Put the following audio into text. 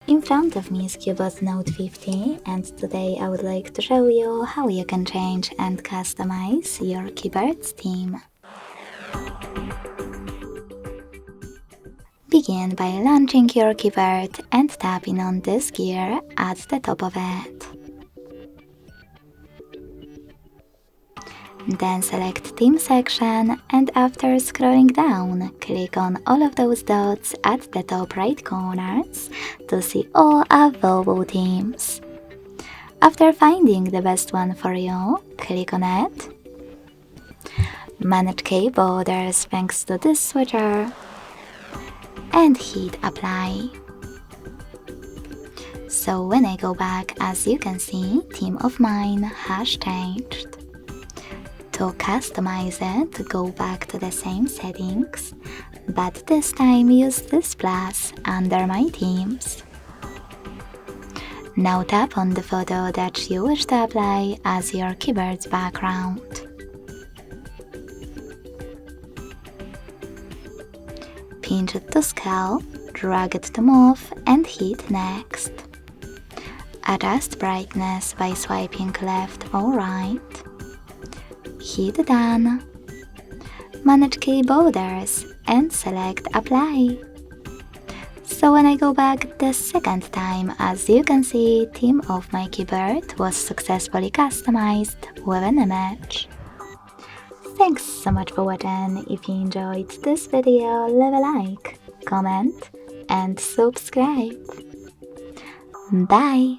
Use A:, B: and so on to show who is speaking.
A: In front of me is Cubot Note 50, and today I would like to show you how you can change and customize your keyboard's theme. Begin by launching your keyboard and tapping on this gear at the top of it. Then select Theme section, and after scrolling down, click on all of those dots at the top right corners to see all available themes. After finding the best one for you, click on it. Manage key borders thanks to this switcher and hit apply. So when I go back, as you can see, theme of mine has changed. To customize it, go back to the same settings, but this time use this plus under my themes. Now tap on the photo that you wish to apply as your keyboard's background. Pinch it to scale, drag it to move, and hit next. Adjust brightness by swiping left or right. Hit done. Manage key borders and select apply. So when I go back the second time, as you can see, theme of my keyboard was successfully customized with an image. Thanks so much for watching. If you enjoyed this video, leave a like, comment and subscribe. Bye!